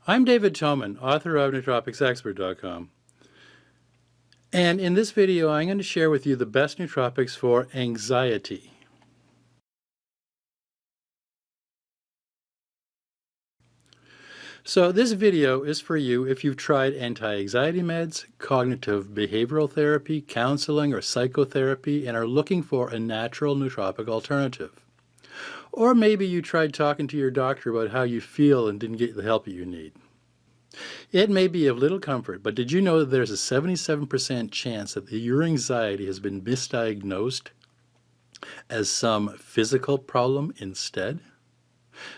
I'm David Toman, author of NootropicsExpert.com. And in this video, I'm going to share with you the best nootropics for anxiety. So this video is for you if you've tried anti-anxiety meds, cognitive behavioral therapy, counseling, or psychotherapy and are looking for a natural nootropic alternative. Or maybe you tried talking to your doctor about how you feel and didn't get the help that you need. It may be of little comfort, but did you know that there's a 77% chance that your anxiety has been misdiagnosed as some physical problem instead?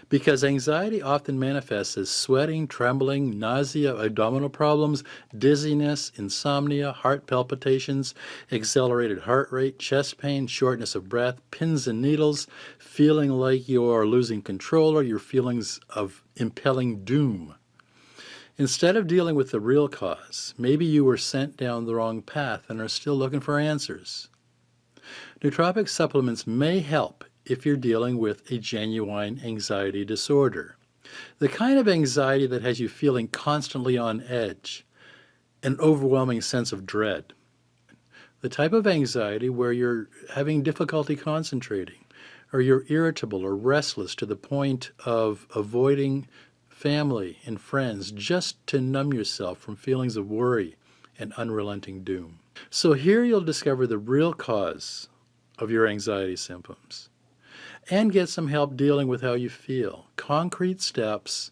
Because anxiety often manifests as sweating, trembling, nausea, abdominal problems, dizziness, insomnia, heart palpitations, accelerated heart rate, chest pain, shortness of breath, pins and needles, feeling like you are losing control, or your feelings of impelling doom. Instead of dealing with the real cause, maybe you were sent down the wrong path and are still looking for answers. Nootropic supplements may help if you're dealing with a genuine anxiety disorder. The kind of anxiety that has you feeling constantly on edge, an overwhelming sense of dread. The type of anxiety where you're having difficulty concentrating, or you're irritable or restless to the point of avoiding family and friends just to numb yourself from feelings of worry and unrelenting doom. So here you'll discover the real cause of your anxiety symptoms and get some help dealing with how you feel. Concrete steps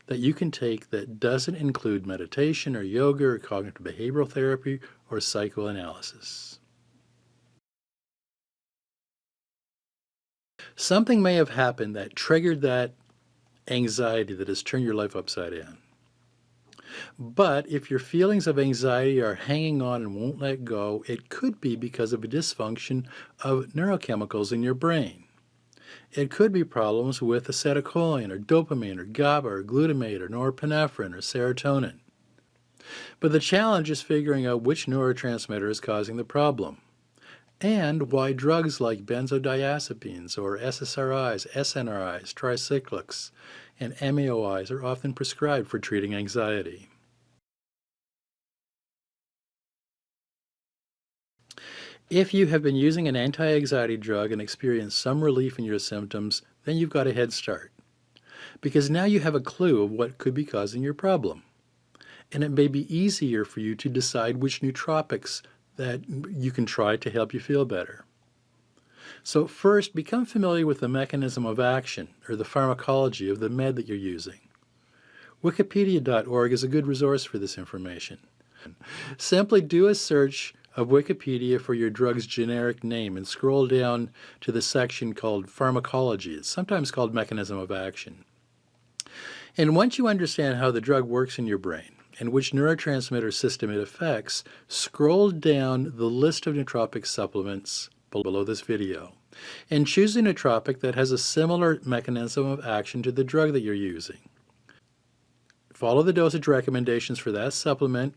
that you can take that doesn't include meditation or yoga or cognitive behavioral therapy or psychoanalysis. Something may have happened that triggered that anxiety that has turned your life upside down. But if your feelings of anxiety are hanging on and won't let go, it could be because of a dysfunction of neurochemicals in your brain. It could be problems with acetylcholine or dopamine or GABA or glutamate or norepinephrine or serotonin. But the challenge is figuring out which neurotransmitter is causing the problem, and why drugs like benzodiazepines or SSRIs, SNRIs, tricyclics, and MAOIs are often prescribed for treating anxiety. If you have been using an anti-anxiety drug and experienced some relief in your symptoms, then you've got a head start, because now you have a clue of what could be causing your problem. And it may be easier for you to decide which nootropics that you can try to help you feel better. So first, become familiar with the mechanism of action, or the pharmacology of the med that you're using. Wikipedia.org is a good resource for this information. Simply do a search of Wikipedia for your drug's generic name and scroll down to the section called Pharmacology. It's sometimes called Mechanism of Action. And once you understand how the drug works in your brain and which neurotransmitter system it affects, scroll down the list of nootropic supplements below this video and choose a nootropic that has a similar mechanism of action to the drug that you're using. Follow the dosage recommendations for that supplement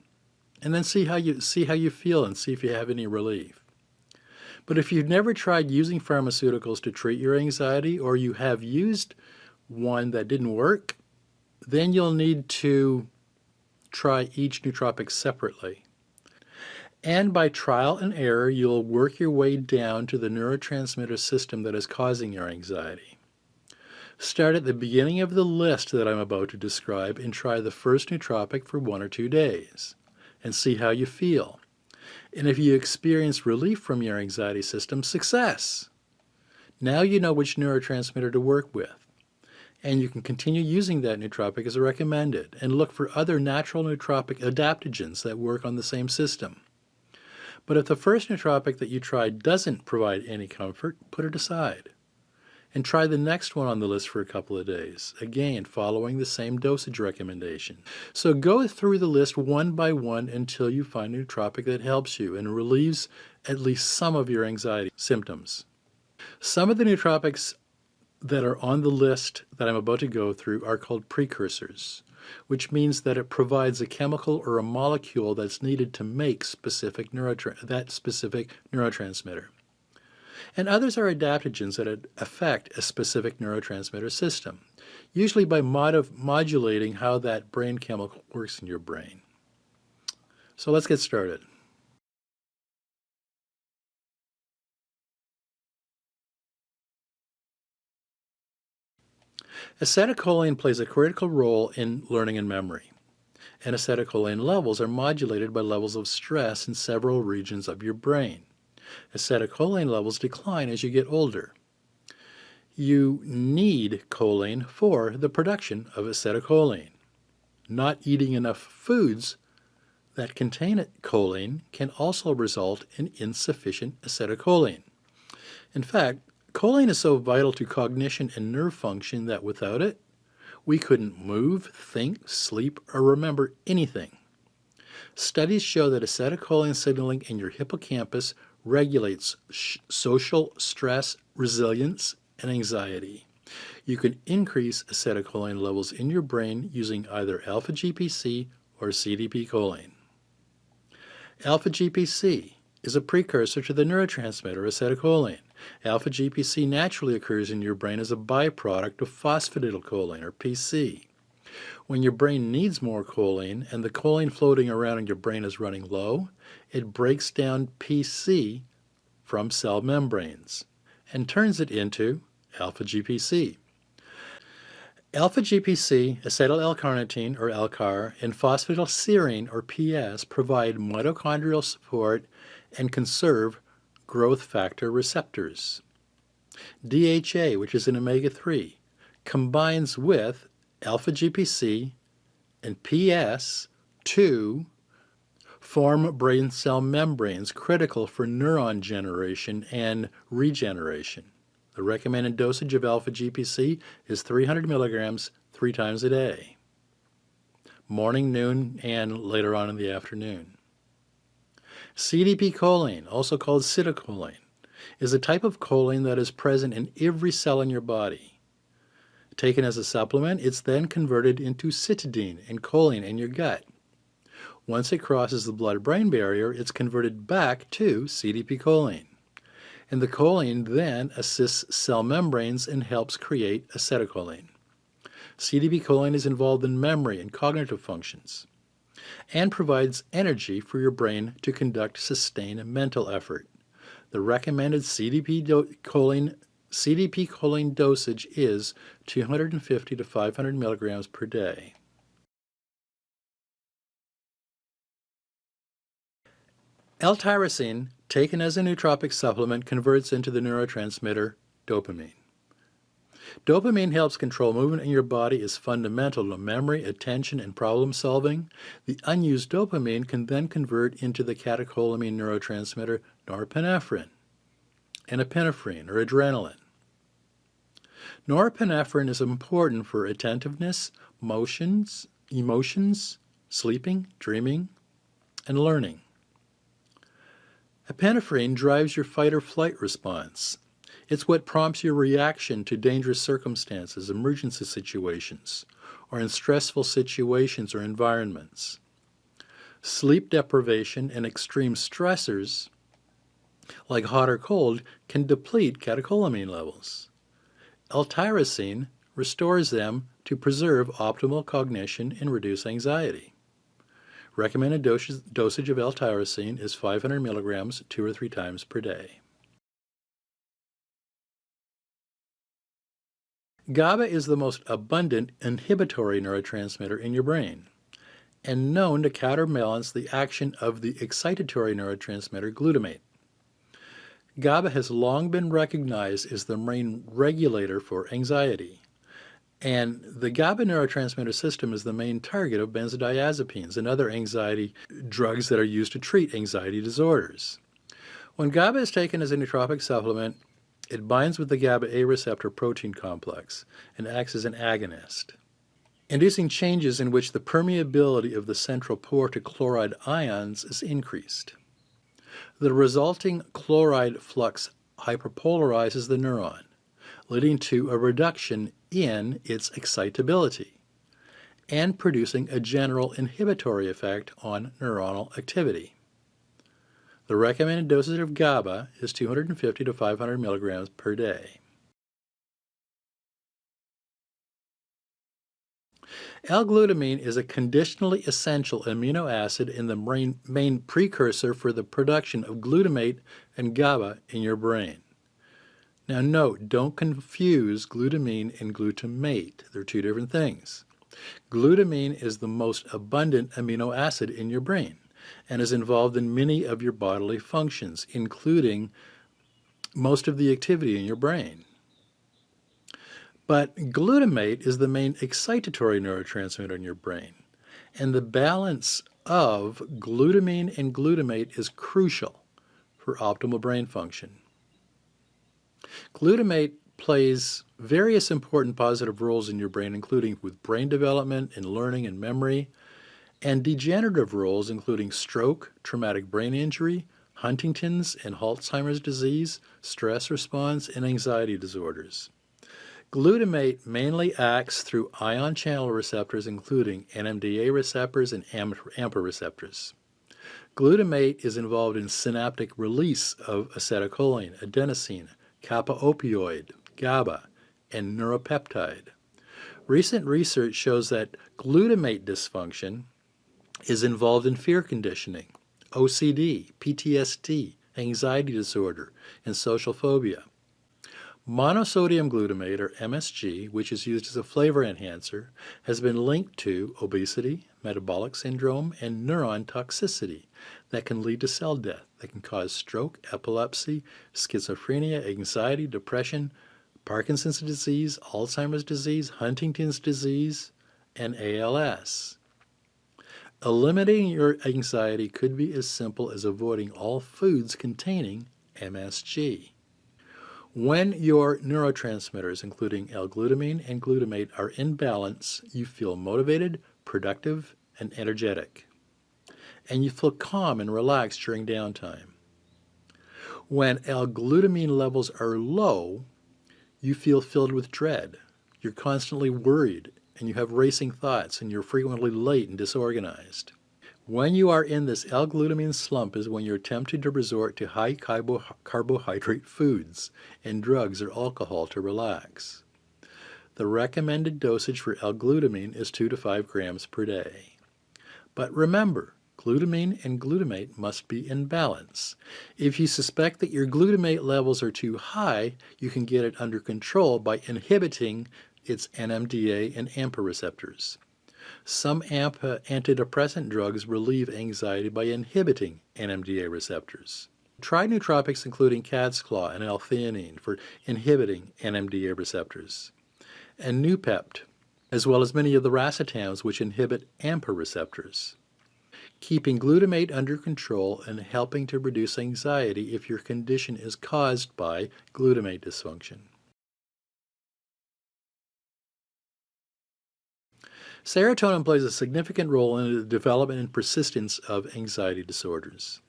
and then see how you feel and see if you have any relief. But if you've never tried using pharmaceuticals to treat your anxiety, or you have used one that didn't work, then you'll need to try each nootropic separately. And by trial and error, you'll work your way down to the neurotransmitter system that is causing your anxiety. Start at the beginning of the list that I'm about to describe and try the first nootropic for 1 or 2 days and see how you feel. And if you experience relief from your anxiety system, success! Now you know which neurotransmitter to work with, and you can continue using that nootropic as recommended and look for other natural nootropic adaptogens that work on the same system. But if the first nootropic that you tried doesn't provide any comfort, put it aside and try the next one on the list for a couple of days, again following the same dosage recommendation. So go through the list one by one until you find a nootropic that helps you and relieves at least some of your anxiety symptoms. Some of the nootropics that are on the list that I'm about to go through are called precursors, which means that it provides a chemical or a molecule that's needed to make that specific neurotransmitter. And others are adaptogens that affect a specific neurotransmitter system. usually by modulating how that brain chemical works in your brain. So let's get started. Acetylcholine plays a critical role in learning and memory, and acetylcholine levels are modulated by levels of stress in several regions of your brain. Acetylcholine levels decline as you get older. You need choline for the production of acetylcholine. Not eating enough foods that contain choline can also result in insufficient acetylcholine. In fact, choline is so vital to cognition and nerve function that without it, we couldn't move, think, sleep, or remember anything. Studies show that acetylcholine signaling in your hippocampus regulates social stress, resilience, and anxiety. You can increase acetylcholine levels in your brain using either alpha-GPC or CDP-Choline. Alpha-GPC is a precursor to the neurotransmitter acetylcholine. Alpha-GPC naturally occurs in your brain as a byproduct of phosphatidylcholine, or PC. When your brain needs more choline and the choline floating around in your brain is running low, it breaks down PC from cell membranes and turns it into alpha-GPC. Alpha-GPC, acetyl L-Carnitine, or ALCAR, and phosphatidylserine, or PS, provide mitochondrial support and conserve growth factor receptors. DHA, which is an omega-3, combines with alpha-GPC and PS to form brain cell membranes critical for neuron generation and regeneration. The recommended dosage of alpha-GPC is 300 milligrams 3 times a day, morning, noon, and later on in the afternoon. CDP-Choline, also called Citicoline, is a type of choline that is present in every cell in your body. Taken as a supplement, it's then converted into cytidine and choline in your gut. Once it crosses the blood-brain barrier, it's converted back to CDP-Choline. And the choline then assists cell membranes and helps create acetylcholine. CDP-Choline is involved in memory and cognitive functions and provides energy for your brain to conduct sustained mental effort. The recommended CDP-Choline dosage is 250 to 500 milligrams per day. L-Tyrosine, taken as a nootropic supplement, converts into the neurotransmitter dopamine. Dopamine helps control movement in your body, is fundamental to memory, attention, and problem solving. The unused dopamine can then convert into the catecholamine neurotransmitter norepinephrine and epinephrine, or adrenaline. Norepinephrine is important for attentiveness, emotions, sleeping, dreaming, and learning. Epinephrine drives your fight-or-flight response. It's what prompts your reaction to dangerous circumstances, emergency situations, or in stressful situations or environments. Sleep deprivation and extreme stressors, like hot or cold, can deplete catecholamine levels. L-Tyrosine restores them to preserve optimal cognition and reduce anxiety. Recommended dosage of L-Tyrosine is 500 milligrams 2 or 3 times per day. GABA is the most abundant inhibitory neurotransmitter in your brain and known to counterbalance the action of the excitatory neurotransmitter glutamate. GABA has long been recognized as the main regulator for anxiety, and the GABA neurotransmitter system is the main target of benzodiazepines and other anxiety drugs that are used to treat anxiety disorders. When GABA is taken as a nootropic supplement, it binds with the GABA-A receptor protein complex and acts as an agonist, inducing changes in which the permeability of the central pore to chloride ions is increased. The resulting chloride flux hyperpolarizes the neuron, leading to a reduction in its excitability and producing a general inhibitory effect on neuronal activity. The recommended dosage of GABA is 250 to 500 milligrams per day. L-glutamine is a conditionally essential amino acid and the main precursor for the production of glutamate and GABA in your brain. Now note, don't confuse glutamine and glutamate. They're two different things. Glutamine is the most abundant amino acid in your brain and is involved in many of your bodily functions, including most of the activity in your brain. But glutamate is the main excitatory neurotransmitter in your brain, and the balance of glutamine and glutamate is crucial for optimal brain function. Glutamate plays various important positive roles in your brain, including with brain development and learning and memory, and degenerative roles including stroke, traumatic brain injury, Huntington's and Alzheimer's disease, stress response, and anxiety disorders. Glutamate mainly acts through ion channel receptors, including NMDA receptors and AMPA receptors. Glutamate is involved in synaptic release of acetylcholine, adenosine, kappa opioid, GABA, and neuropeptide. Recent research shows that glutamate dysfunction is involved in fear conditioning, OCD, PTSD, anxiety disorder, and social phobia. Monosodium glutamate, or MSG, which is used as a flavor enhancer, has been linked to obesity, metabolic syndrome, and neuron toxicity that can lead to cell death, that can cause stroke, epilepsy, schizophrenia, anxiety, depression, Parkinson's disease, Alzheimer's disease, Huntington's disease, and ALS. Eliminating your anxiety could be as simple as avoiding all foods containing MSG. When your neurotransmitters, including L-glutamine and glutamate, are in balance, you feel motivated, productive, and energetic. And you feel calm and relaxed during downtime. When L-glutamine levels are low, you feel filled with dread. You're constantly worried, and you have racing thoughts, and you're frequently late and disorganized. When you are in this L-glutamine slump is when you're tempted to resort to high carbohydrate foods and drugs or alcohol to relax. The recommended dosage for L-glutamine is 2 to 5 grams per day. But remember, glutamine and glutamate must be in balance. If you suspect that your glutamate levels are too high, you can get it under control by inhibiting its NMDA and AMPA receptors. Some AMPA antidepressant drugs relieve anxiety by inhibiting NMDA receptors. Try nootropics including cat's claw and L-Theanine for inhibiting NMDA receptors, and Noopept, as well as many of the racetams which inhibit AMPA receptors. Keeping glutamate under control and helping to reduce anxiety if your condition is caused by glutamate dysfunction. Serotonin plays a significant role in the development and persistence of anxiety disorders.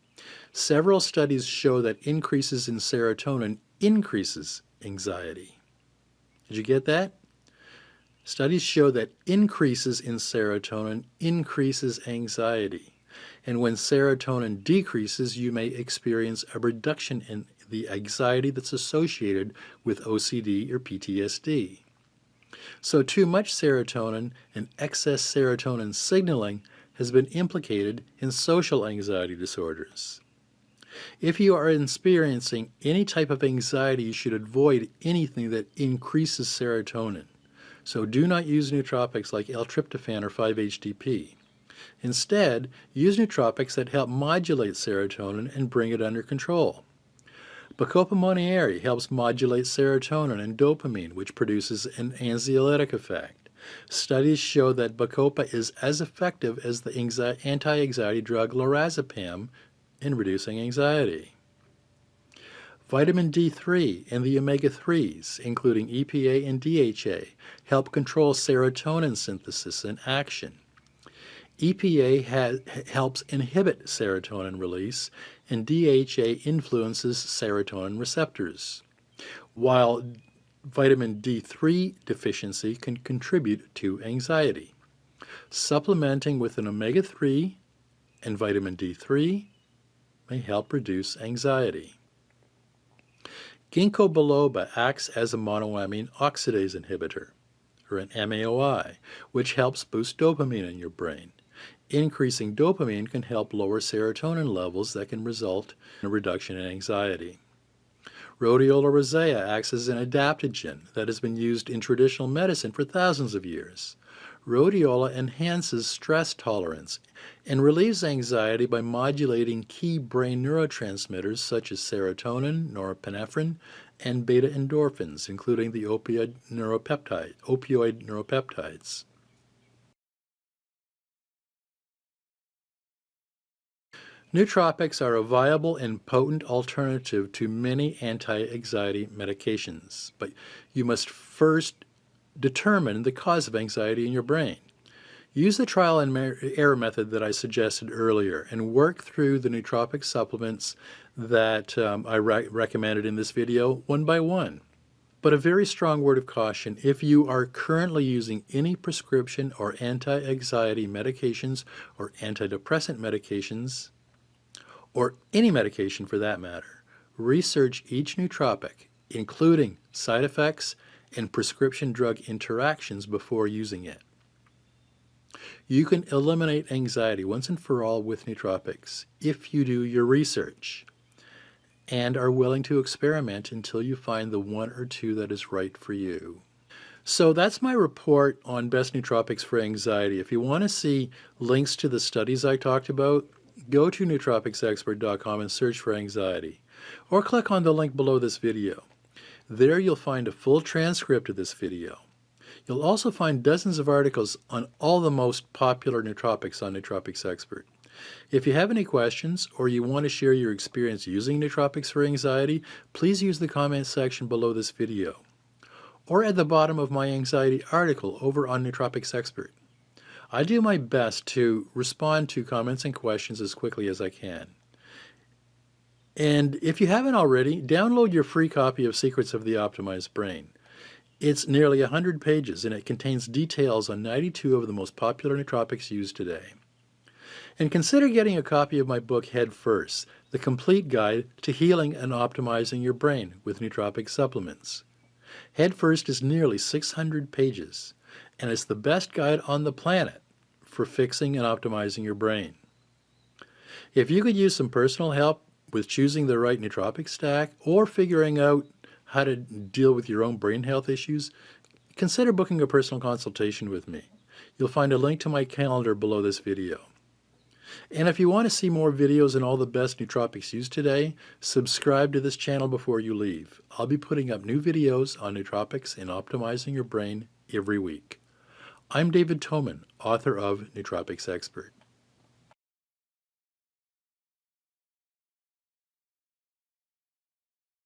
Several studies show that increases in serotonin increases anxiety. Did you get that? Studies show that increases in serotonin increases anxiety. And when serotonin decreases, you may experience a reduction in the anxiety that's associated with OCD or PTSD. So too much serotonin and excess serotonin signaling has been implicated in social anxiety disorders. If you are experiencing any type of anxiety, you should avoid anything that increases serotonin. So do not use nootropics like L-tryptophan or 5-HTP. Instead, use nootropics that help modulate serotonin and bring it under control. Bacopa Monnieri helps modulate serotonin and dopamine, which produces an anxiolytic effect. Studies show that Bacopa is as effective as the anti-anxiety drug lorazepam in reducing anxiety. Vitamin D3 and the omega-3s, including EPA and DHA, help control serotonin synthesis and action. EPA helps inhibit serotonin release, and DHA influences serotonin receptors, while vitamin D3 deficiency can contribute to anxiety. Supplementing with an omega-3 and vitamin D3 may help reduce anxiety. Ginkgo biloba acts as a monoamine oxidase inhibitor. or an MAOI, which helps boost dopamine in your brain. Increasing dopamine can help lower serotonin levels that can result in a reduction in anxiety. Rhodiola Rosea acts as an adaptogen that has been used in traditional medicine for thousands of years. Rhodiola enhances stress tolerance and relieves anxiety by modulating key brain neurotransmitters such as serotonin, norepinephrine, and beta endorphins, including the opioid neuropeptides. Nootropics are a viable and potent alternative to many anti-anxiety medications, but you must first determine the cause of anxiety in your brain. Use the trial and error method that I suggested earlier and work through the nootropic supplements that I recommended in this video one by one. But a very strong word of caution: if you are currently using any prescription or anti-anxiety medications or antidepressant medications, or any medication for that matter, research each nootropic, including side effects and prescription drug interactions, before using it. You can eliminate anxiety once and for all with nootropics if you do your research and are willing to experiment until you find the one or two that is right for you. So that's my report on best nootropics for anxiety. If you want to see links to the studies I talked about, go to nootropicsexpert.com and search for anxiety, or click on the link below this video. There you'll find a full transcript of this video. You'll also find dozens of articles on all the most popular nootropics on Nootropics Expert. If you have any questions or you want to share your experience using nootropics for anxiety, please use the comment section below this video, or at the bottom of my anxiety article over on Nootropics Expert. I do my best to respond to comments and questions as quickly as I can. And if you haven't already, download your free copy of Secrets of the Optimized Brain. It's nearly 100 pages and it contains details on 92 of the most popular nootropics used today. And consider getting a copy of my book Head First, the complete guide to healing and optimizing your brain with nootropic supplements. Head First is nearly 600 pages, and it's the best guide on the planet for fixing and optimizing your brain. If you could use some personal help with choosing the right nootropic stack or figuring out how to deal with your own brain health issues, consider booking a personal consultation with me. You'll find a link to my calendar below this video. And if you want to see more videos on all the best nootropics used today, subscribe to this channel before you leave. I'll be putting up new videos on nootropics and optimizing your brain every week. I'm David Toman, author of Nootropics Expert.